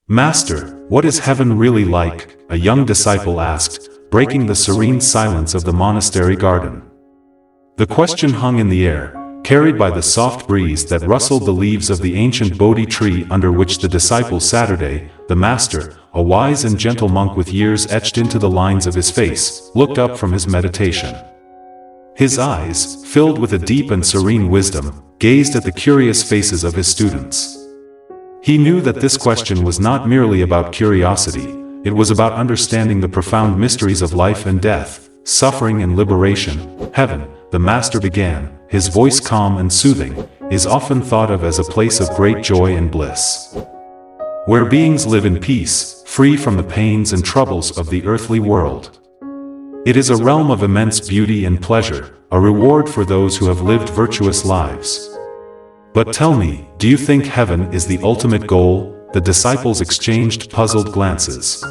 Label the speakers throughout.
Speaker 1: Master, what is heaven really like? A young disciple asked, breaking the serene silence of the monastery garden. The question hung in the air, carried by the soft breeze that rustled the leaves of the ancient Bodhi tree under which the disciple Saturday, the master, a wise and gentle monk with years etched into the lines of his face, looked up from his meditation. His eyes, filled with a deep and serene wisdom, gazed at the curious faces of his students. He knew that this question was not merely about curiosity, it was about understanding the profound mysteries of life and death, suffering and liberation. Heaven, the master began, his voice calm and soothing, is often thought of as a place of great joy and bliss, where beings live in peace, free from the pains and troubles of the earthly world. It is a realm of immense beauty and pleasure, a reward for those who have lived virtuous lives. But tell me, do you think heaven is the ultimate goal? The disciples exchanged puzzled glances.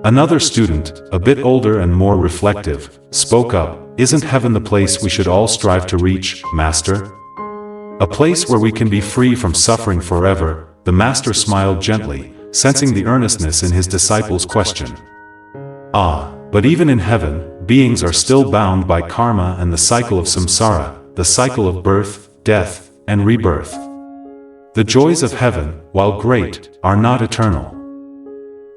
Speaker 1: Another student, a bit older and more reflective, spoke up, "Isn't heaven the place we should all strive to reach, Master? A place where we can be free from suffering forever?" The master smiled gently, sensing the earnestness in his disciple's question. "Ah, but even in heaven, beings are still bound by karma and the cycle of samsara, the cycle of birth, death, and rebirth. The joys of heaven, while great, are not eternal.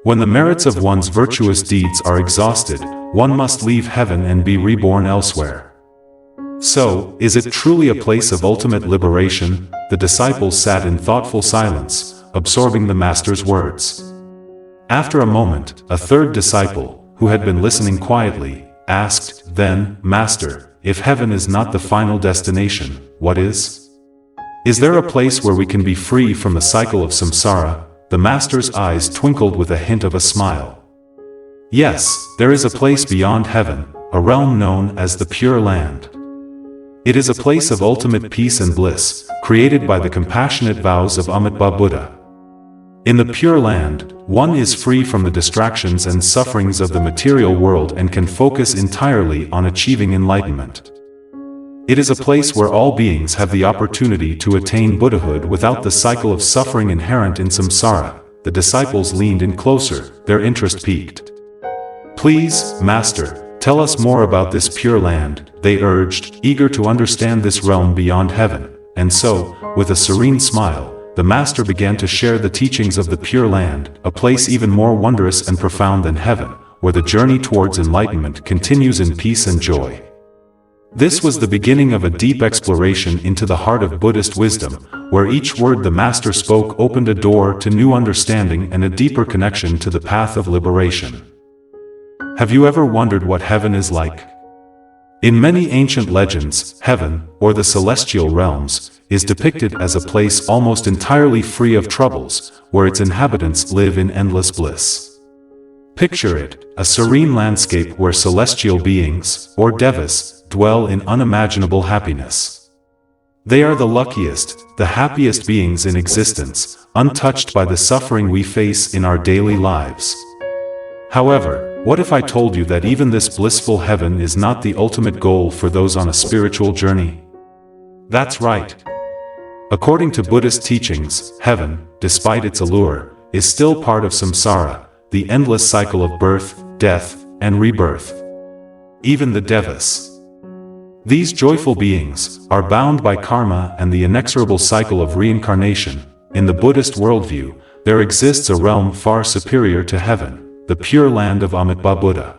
Speaker 1: When the merits of one's virtuous deeds are exhausted, one must leave heaven and be reborn elsewhere. So, is it truly a place of ultimate liberation?" The disciples sat in thoughtful silence, absorbing the master's words. After a moment, a third disciple, who had been listening quietly, asked, "Then, Master, if heaven is not the final destination, what is? Is there a place where we can be free from the cycle of samsara?" The master's eyes twinkled with a hint of a smile. "Yes, there is a place beyond heaven, a realm known as the Pure Land. It is a place of ultimate peace and bliss, created by the compassionate vows of Amitabha Buddha. In the Pure Land, one is free from the distractions and sufferings of the material world and can focus entirely on achieving enlightenment. It is a place where all beings have the opportunity to attain Buddhahood without the cycle of suffering inherent in samsara." The disciples leaned in closer, their interest piqued. "Please, Master, tell us more about this Pure Land," they urged, eager to understand this realm beyond heaven. And so, with a serene smile, the master began to share the teachings of the Pure Land, a place even more wondrous and profound than heaven, where the journey towards enlightenment continues in peace and joy. This was the beginning of a deep exploration into the heart of Buddhist wisdom, where each word the master spoke opened a door to new understanding and a deeper connection to the path of liberation. Have you ever wondered what heaven is like? In many ancient legends, heaven, or the celestial realms, is depicted as a place almost entirely free of troubles, where its inhabitants live in endless bliss. Picture it, a serene landscape where celestial beings, or devas, dwell in unimaginable happiness. They are the luckiest, the happiest beings in existence, untouched by the suffering we face in our daily lives. However, what if I told you that even this blissful heaven is not the ultimate goal for those on a spiritual journey? That's right. According to Buddhist teachings, heaven, despite its allure, is still part of samsara, the endless cycle of birth, death, and rebirth. Even the devas, these joyful beings, are bound by karma and the inexorable cycle of reincarnation. In the Buddhist worldview, there exists a realm far superior to heaven, the Pure Land of Amitabha Buddha.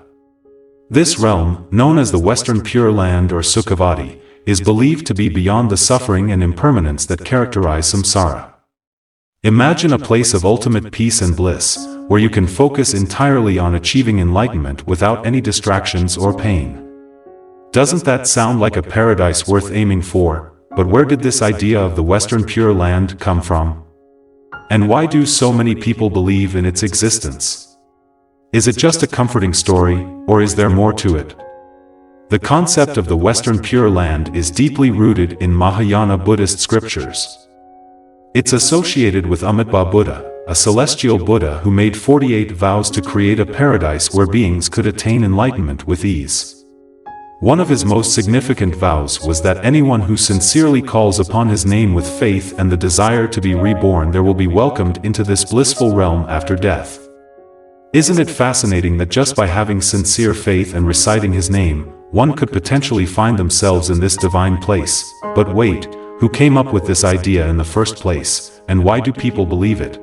Speaker 1: This realm, known as the Western Pure Land or Sukhavati, is believed to be beyond the suffering and impermanence that characterize samsara. Imagine a place of ultimate peace and bliss, where you can focus entirely on achieving enlightenment without any distractions or pain. Doesn't that sound like a paradise worth aiming for? But where did this idea of the Western Pure Land come from? And why do so many people believe in its existence? Is it just a comforting story, or is there more to it? The concept of the Western Pure Land is deeply rooted in Mahayana Buddhist scriptures. It's associated with Amitabha Buddha, a celestial Buddha who made 48 vows to create a paradise where beings could attain enlightenment with ease. One of his most significant vows was that anyone who sincerely calls upon his name with faith and the desire to be reborn there will be welcomed into this blissful realm after death. Isn't it fascinating that just by having sincere faith and reciting his name, one could potentially find themselves in this divine place? But wait, who came up with this idea in the first place, and why do people believe it?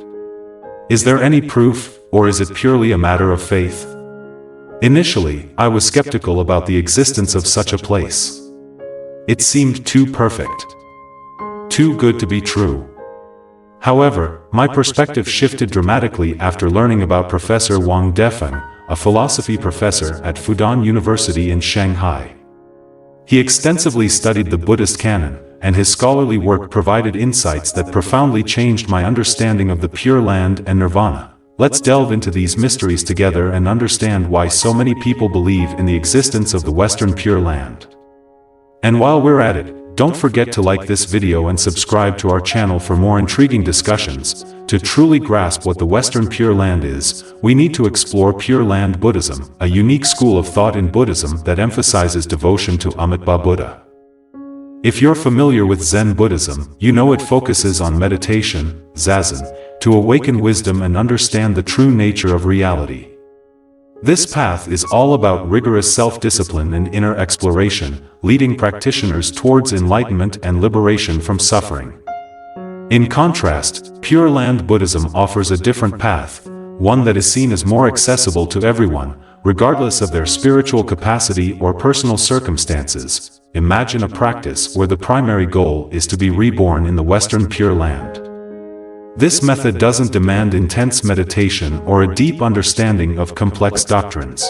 Speaker 1: Is there any proof, or is it purely a matter of faith? Initially, I was skeptical about the existence of such a place. It seemed too perfect. Too good to be true. However, my perspective shifted dramatically after learning about Professor Wang Defeng, a philosophy professor at Fudan University in Shanghai. He extensively studied the Buddhist canon, and his scholarly work provided insights that profoundly changed my understanding of the Pure Land and Nirvana. Let's delve into these mysteries together and understand why so many people believe in the existence of the Western Pure Land. And while we're at it, don't forget to like this video and subscribe to our channel for more intriguing discussions. To truly grasp what the Western Pure Land is, we need to explore Pure Land Buddhism, a unique school of thought in Buddhism that emphasizes devotion to Amitabha Buddha. If you're familiar with Zen Buddhism, you know it focuses on meditation, zazen, to awaken wisdom and understand the true nature of reality. This path is all about rigorous self-discipline and inner exploration, leading practitioners towards enlightenment and liberation from suffering. In contrast, Pure Land Buddhism offers a different path, one that is seen as more accessible to everyone, regardless of their spiritual capacity or personal circumstances. Imagine a practice where the primary goal is to be reborn in the Western Pure Land. This method doesn't demand intense meditation or a deep understanding of complex doctrines.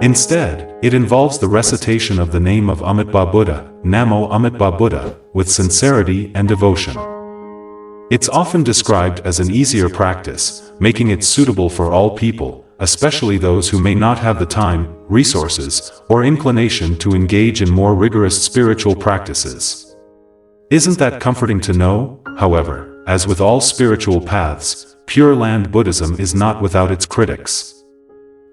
Speaker 1: Instead, it involves the recitation of the name of Amitabha Buddha, Namo Amitabha Buddha, with sincerity and devotion. It's often described as an easier practice, making it suitable for all people, especially those who may not have the time, resources, or inclination to engage in more rigorous spiritual practices. Isn't that comforting to know? However, as with all spiritual paths, Pure Land Buddhism is not without its critics.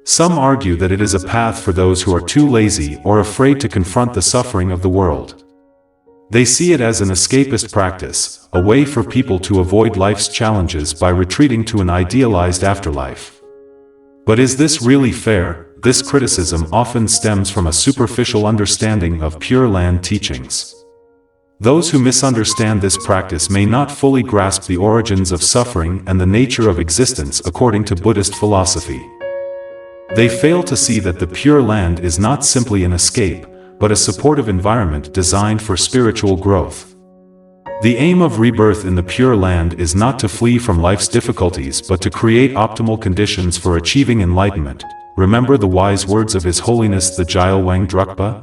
Speaker 1: Some argue that it is a path for those who are too lazy or afraid to confront the suffering of the world. They see it as an escapist practice, a way for people to avoid life's challenges by retreating to an idealized afterlife. But is this really fair? This criticism often stems from a superficial understanding of Pure Land teachings. Those who misunderstand this practice may not fully grasp the origins of suffering and the nature of existence according to Buddhist philosophy. They fail to see that the Pure Land is not simply an escape, but a supportive environment designed for spiritual growth. The aim of rebirth in the Pure Land is not to flee from life's difficulties but to create optimal conditions for achieving enlightenment. Remember the wise words of His Holiness the Gyalwang Drukpa?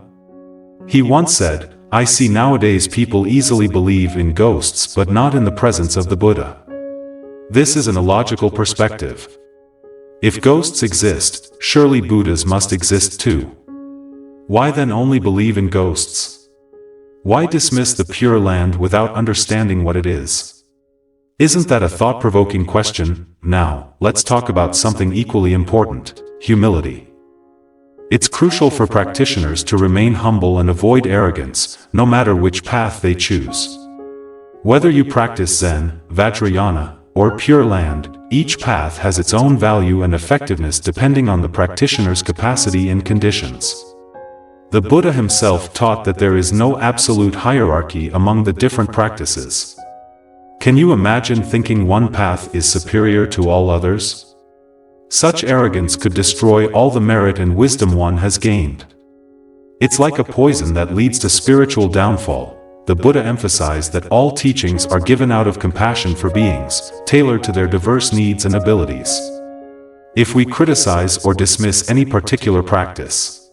Speaker 1: He once said, "I see nowadays people easily believe in ghosts but not in the presence of the Buddha." This is an illogical perspective. If ghosts exist, surely Buddhas must exist too. Why then only believe in ghosts? Why dismiss the Pure Land without understanding what it is? Isn't that a thought-provoking question? Now, let's talk about something equally important: humility. It's crucial for practitioners to remain humble and avoid arrogance, no matter which path they choose. Whether you practice Zen, Vajrayana, or Pure Land, each path has its own value and effectiveness depending on the practitioner's capacity and conditions. The Buddha himself taught that there is no absolute hierarchy among the different practices. Can you imagine thinking one path is superior to all others? Such arrogance could destroy all the merit and wisdom one has gained. It's like a poison that leads to spiritual downfall. The Buddha emphasized that all teachings are given out of compassion for beings, tailored to their diverse needs and abilities. If we criticize or dismiss any particular practice,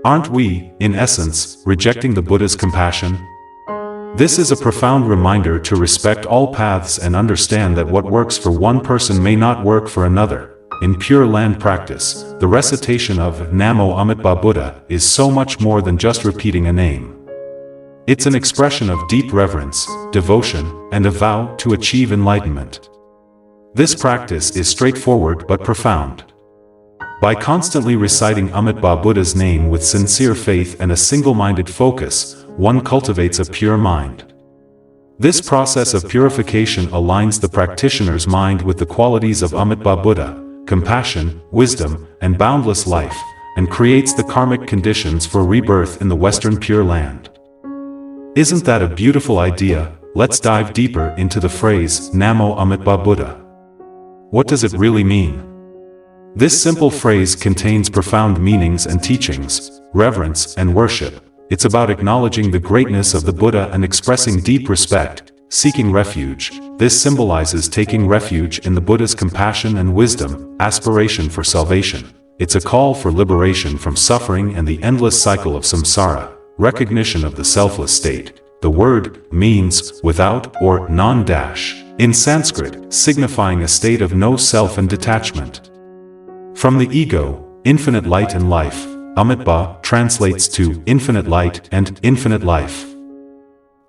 Speaker 1: aren't we, in essence, rejecting the Buddha's compassion? This is a profound reminder to respect all paths and understand that what works for one person may not work for another. In Pure Land practice, the recitation of Namo Amitabha Buddha is so much more than just repeating a name. It's an expression of deep reverence, devotion, and a vow to achieve enlightenment. This practice is straightforward but profound. By constantly reciting Amitabha Buddha's name with sincere faith and a single-minded focus, one cultivates a pure mind. This process of purification aligns the practitioner's mind with the qualities of Amitabha Buddha, compassion, wisdom, and boundless life, and creates the karmic conditions for rebirth in the Western Pure Land. Isn't that a beautiful idea? Let's dive deeper into the phrase, Namo Amitabha Buddha. What does it really mean? This simple phrase contains profound meanings and teachings, reverence and worship. It's about acknowledging the greatness of the Buddha and expressing deep respect, seeking refuge. This symbolizes taking refuge in the Buddha's compassion and wisdom, aspiration for salvation. It's a call for liberation from suffering and the endless cycle of samsara, recognition of the selfless state. The word means without or non-dash, in Sanskrit, signifying a state of no self and detachment. From the ego, infinite light and life, Amitabha translates to infinite light and infinite life,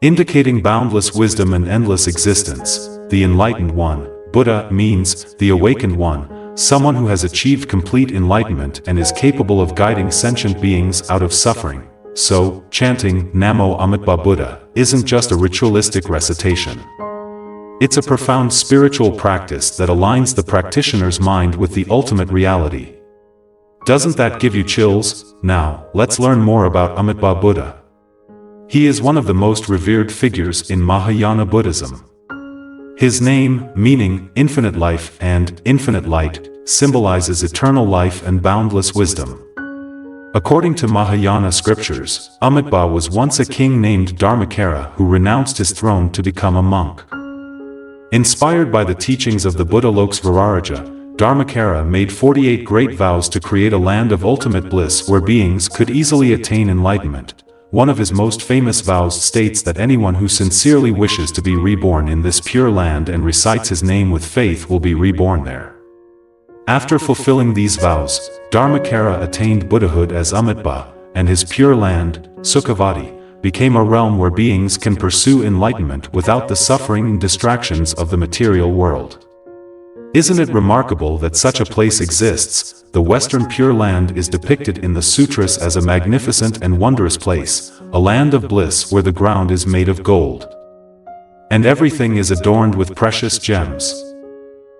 Speaker 1: indicating boundless wisdom and endless existence. The enlightened one, Buddha, means the awakened one, someone who has achieved complete enlightenment and is capable of guiding sentient beings out of suffering. So, chanting Namo Amitabha Buddha isn't just a ritualistic recitation. It's a profound spiritual practice that aligns the practitioner's mind with the ultimate reality. Doesn't that give you chills? Now, let's learn more about Amitabha Buddha. He is one of the most revered figures in Mahayana Buddhism. His name, meaning infinite life and infinite light, symbolizes eternal life and boundless wisdom. According to Mahayana scriptures, Amitabha was once a king named Dharmakara who renounced his throne to become a monk. Inspired by the teachings of the Buddha Lokasvaraja, Dharmakara made 48 great vows to create a land of ultimate bliss where beings could easily attain enlightenment. One of his most famous vows states that anyone who sincerely wishes to be reborn in this pure land and recites his name with faith will be reborn there. After fulfilling these vows, Dharmakara attained Buddhahood as Amitabha, and his pure land, Sukhavati, became a realm where beings can pursue enlightenment without the suffering and distractions of the material world. Isn't it remarkable that such a place exists? The Western Pure Land is depicted in the sutras as a magnificent and wondrous place, a land of bliss where the ground is made of gold, and everything is adorned with precious gems.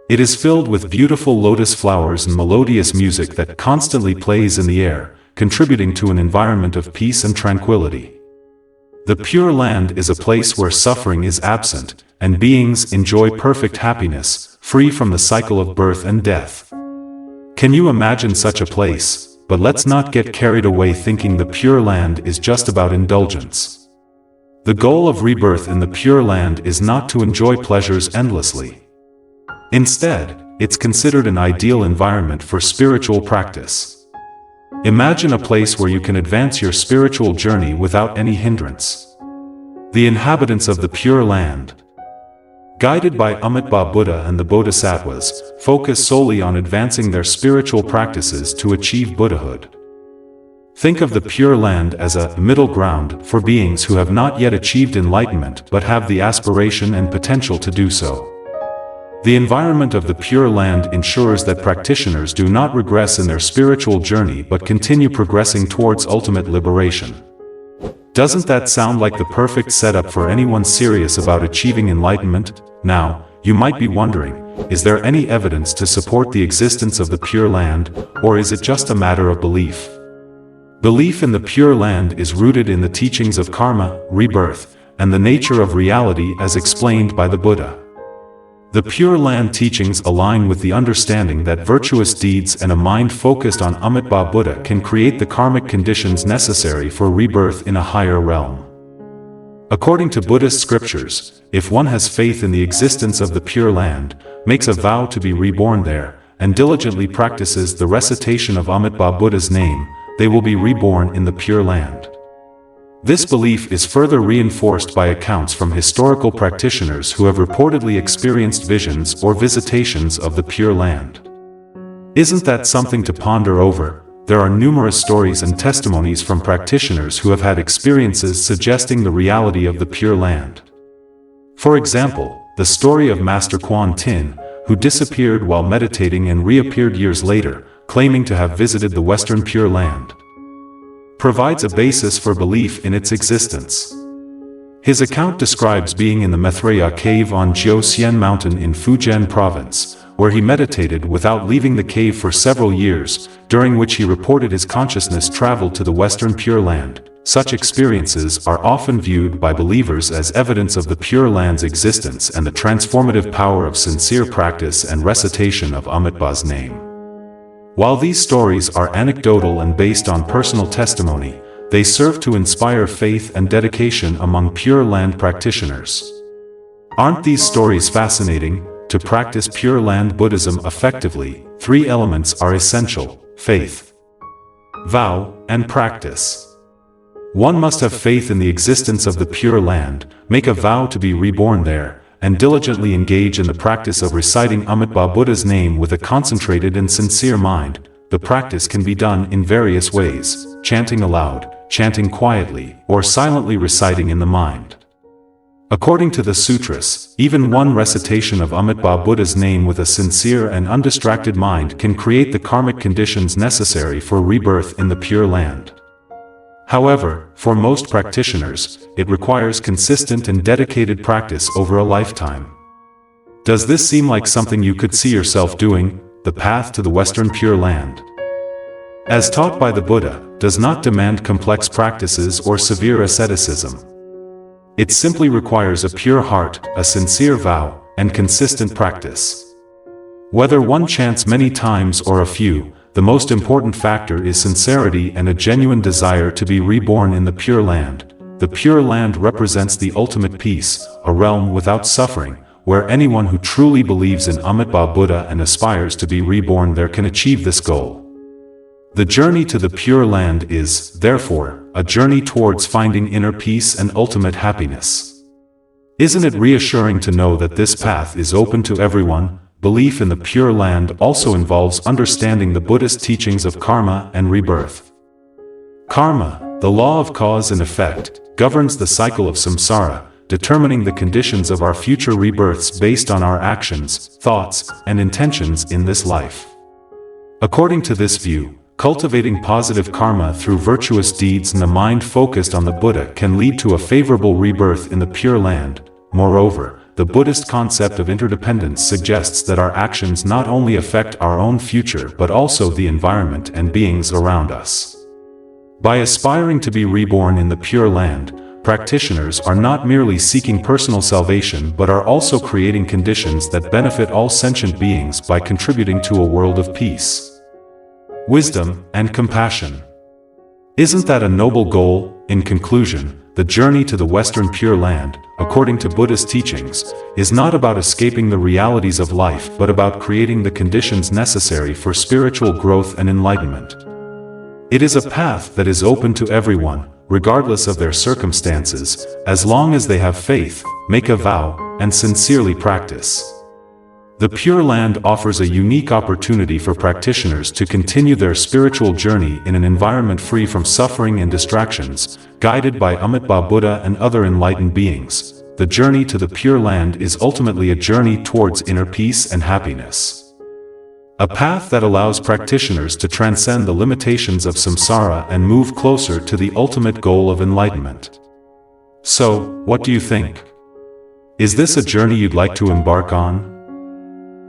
Speaker 1: It is filled with beautiful lotus flowers and melodious music that constantly plays in the air, contributing to an environment of peace and tranquility. The Pure Land is a place where suffering is absent, and beings enjoy perfect happiness, free from the cycle of birth and death. Can you imagine such a place? But let's not get carried away thinking the Pure Land is just about indulgence. The goal of rebirth in the Pure Land is not to enjoy pleasures endlessly. Instead, it's considered an ideal environment for spiritual practice. Imagine a place where you can advance your spiritual journey without any hindrance. The inhabitants of the Pure Land, guided by Amitabha Buddha and the Bodhisattvas, focus solely on advancing their spiritual practices to achieve Buddhahood. Think of the Pure Land as a middle ground for beings who have not yet achieved enlightenment but have the aspiration and potential to do so. The environment of the Pure Land ensures that practitioners do not regress in their spiritual journey but continue progressing towards ultimate liberation. Doesn't that sound like the perfect setup for anyone serious about achieving enlightenment? Now, you might be wondering, is there any evidence to support the existence of the Pure Land, or is it just a matter of belief? Belief in the Pure Land is rooted in the teachings of karma, rebirth, and the nature of reality as explained by the Buddha. The Pure Land teachings align with the understanding that virtuous deeds and a mind focused on Amitabha Buddha can create the karmic conditions necessary for rebirth in a higher realm. According to Buddhist scriptures, if one has faith in the existence of the Pure Land, makes a vow to be reborn there, and diligently practices the recitation of Amitabha Buddha's name, they will be reborn in the Pure Land. This belief is further reinforced by accounts from historical practitioners who have reportedly experienced visions or visitations of the Pure Land. Isn't that something to ponder over? There are numerous stories and testimonies from practitioners who have had experiences suggesting the reality of the Pure Land. For example, the story of Master Kuan Tin, who disappeared while meditating and reappeared years later, claiming to have visited the Western Pure Land, provides a basis for belief in its existence. His account describes being in the Maitreya cave on Jiuxian Mountain in Fujian Province, where he meditated without leaving the cave for several years, during which he reported his consciousness traveled to the Western Pure Land. Such experiences are often viewed by believers as evidence of the Pure Land's existence and the transformative power of sincere practice and recitation of Amitabha's name. While these stories are anecdotal and based on personal testimony, they serve to inspire faith and dedication among Pure Land practitioners. Aren't these stories fascinating? To practice Pure Land Buddhism effectively, 3 elements are essential: faith, vow, and practice. One must have faith in the existence of the Pure Land, make a vow to be reborn there, and diligently engage in the practice of reciting Amitabha Buddha's name with a concentrated and sincere mind. The practice can be done in various ways: chanting aloud, chanting quietly, or silently reciting in the mind. According to the sutras, even one recitation of Amitabha Buddha's name with a sincere and undistracted mind can create the karmic conditions necessary for rebirth in the Pure Land. However, for most practitioners, it requires consistent and dedicated practice over a lifetime. Does this seem like something you could see yourself doing? The path to the Western Pure Land, as taught by the Buddha, does not demand complex practices or severe asceticism. It simply requires a pure heart, a sincere vow, and consistent practice. Whether one chants many times or a few, the most important factor is sincerity and a genuine desire to be reborn in the Pure Land. The Pure Land represents the ultimate peace, a realm without suffering, where anyone who truly believes in Amitabha Buddha and aspires to be reborn there can achieve this goal. The journey to the Pure Land is, therefore, a journey towards finding inner peace and ultimate happiness. Isn't it reassuring to know that this path is open to everyone? Belief in the Pure Land also involves understanding the Buddhist teachings of karma and rebirth. Karma, the law of cause and effect, governs the cycle of samsara, determining the conditions of our future rebirths based on our actions, thoughts, and intentions in this life. According to this view, cultivating positive karma through virtuous deeds and the mind focused on the Buddha can lead to a favorable rebirth in the Pure Land. Moreover, the Buddhist concept of interdependence suggests that our actions not only affect our own future but also the environment and beings around us. By aspiring to be reborn in the Pure Land, practitioners are not merely seeking personal salvation but are also creating conditions that benefit all sentient beings by contributing to a world of peace, wisdom, and compassion. Isn't that a noble goal? In conclusion, the journey to the Western Pure Land, according to Buddhist teachings, is not about escaping the realities of life but about creating the conditions necessary for spiritual growth and enlightenment. It is a path that is open to everyone, regardless of their circumstances, as long as they have faith, make a vow, and sincerely practice. The Pure Land offers a unique opportunity for practitioners to continue their spiritual journey in an environment free from suffering and distractions, guided by Amitabha Buddha and other enlightened beings. The journey to the Pure Land is ultimately a journey towards inner peace and happiness. A path that allows practitioners to transcend the limitations of samsara and move closer to the ultimate goal of enlightenment. So, what do you think? Is this a journey you'd like to embark on?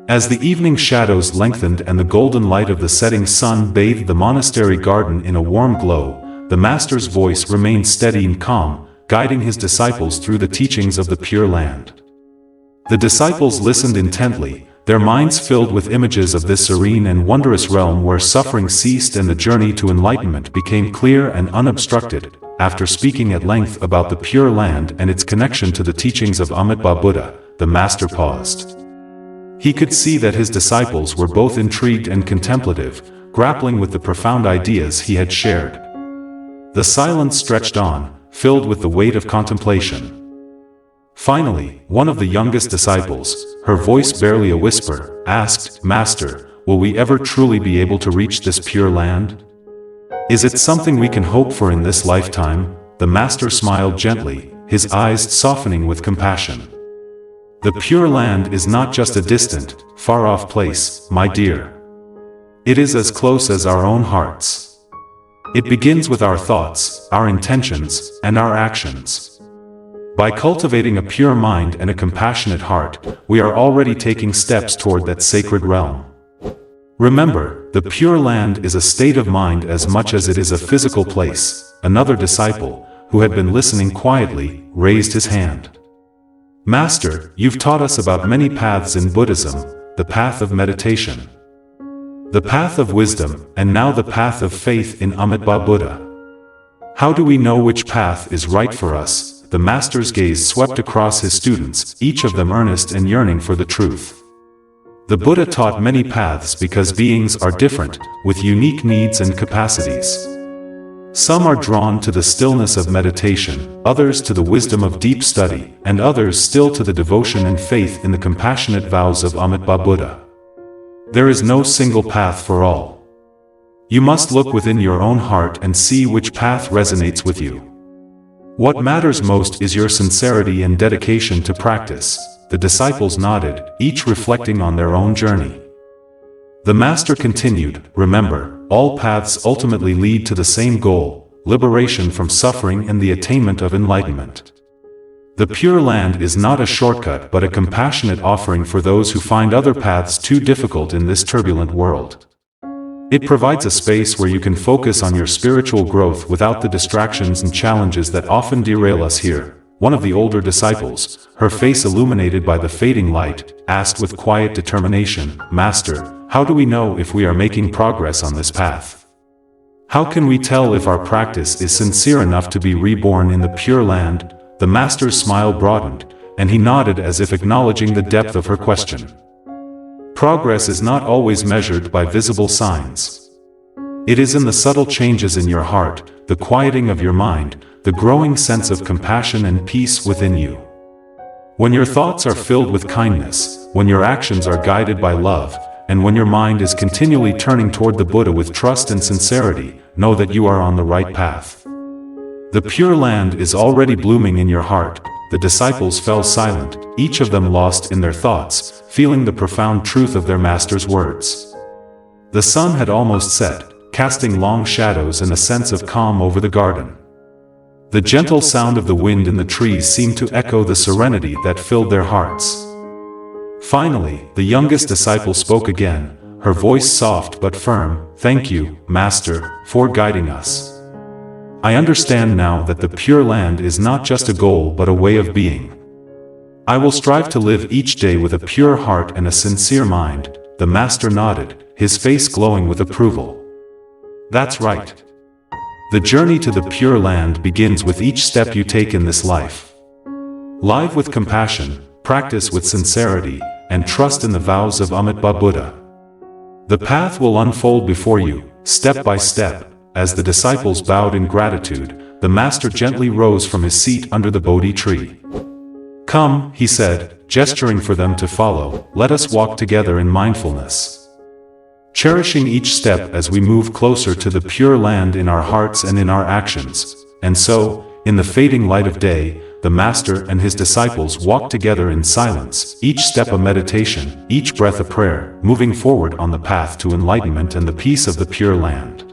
Speaker 1: As the evening shadows lengthened and the golden light of the setting sun bathed the monastery garden in a warm glow, the Master's voice remained steady and calm, guiding his disciples through the teachings of the Pure Land. The disciples listened intently, their minds filled with images of this serene and wondrous realm where suffering ceased and the journey to enlightenment became clear and unobstructed. After speaking at length about the Pure Land and its connection to the teachings of Amitabha Buddha, the Master paused. He could see that his disciples were both intrigued and contemplative, grappling with the profound ideas he had shared. The silence stretched on, filled with the weight of contemplation. Finally, one of the youngest disciples, her voice barely a whisper, asked, "Master, will we ever truly be able to reach this Pure Land? Is it something we can hope for in this lifetime?" The Master smiled gently, his eyes softening with compassion. "The Pure Land is not just a distant, far-off place, my dear. It is as close as our own hearts. It begins with our thoughts, our intentions, and our actions. By cultivating a pure mind and a compassionate heart, we are already taking steps toward that sacred realm. Remember, the Pure Land is a state of mind as much as it is a physical place. Another disciple, who had been listening quietly, raised his hand. Master, you've taught us about many paths in Buddhism, the path of meditation, the path of wisdom, and now the path of faith in Amitabha Buddha. How do we know which path is right for us? The Master's gaze swept across his students, each of them earnest and yearning for the truth. The Buddha taught many paths because beings are different, with unique needs and capacities. Some are drawn to the stillness of meditation, others to the wisdom of deep study, and others still to the devotion and faith in the compassionate vows of Amitabha Buddha. There is no single path for all. You must look within your own heart and see which path resonates with you. What matters most is your sincerity and dedication to practice. The disciples nodded, each reflecting on their own journey. The Master continued, remember, all paths ultimately lead to the same goal, liberation from suffering and the attainment of enlightenment. The Pure Land is not a shortcut but a compassionate offering for those who find other paths too difficult in this turbulent world. It provides a space where you can focus on your spiritual growth without the distractions and challenges that often derail us here. One of the older disciples, her face illuminated by the fading light, asked with quiet determination, Master, how do we know if we are making progress on this path? How can we tell if our practice is sincere enough to be reborn in the Pure Land? The Master's smile broadened, and he nodded as if acknowledging the depth of her question. Progress is not always measured by visible signs. It is in the subtle changes in your heart, the quieting of your mind, the growing sense of compassion and peace within you. When your thoughts are filled with kindness, when your actions are guided by love, and when your mind is continually turning toward the Buddha with trust and sincerity, know that you are on the right path. The Pure Land is already blooming in your heart. The disciples fell silent, each of them lost in their thoughts, feeling the profound truth of their Master's words. The sun had almost set, casting long shadows and a sense of calm over the garden. The gentle sound of the wind in the trees seemed to echo the serenity that filled their hearts. Finally, the youngest disciple spoke again, her voice soft but firm, Thank you, Master, for guiding us. I understand now that the Pure Land is not just a goal but a way of being. I will strive to live each day with a pure heart and a sincere mind. The Master nodded, his face glowing with approval. That's right. The journey to the Pure Land begins with each step you take in this life. Live with compassion, practice with sincerity, and trust in the vows of Amitabha Buddha. The path will unfold before you, step by step. As the disciples bowed in gratitude, the Master gently rose from his seat under the Bodhi tree. Come, he said, gesturing for them to follow, let us walk together in mindfulness. Cherishing each step as we move closer to the Pure Land in our hearts and in our actions. And so, in the fading light of day, the Master and his disciples walked together in silence, each step a meditation, each breath a prayer, moving forward on the path to enlightenment and the peace of the Pure Land.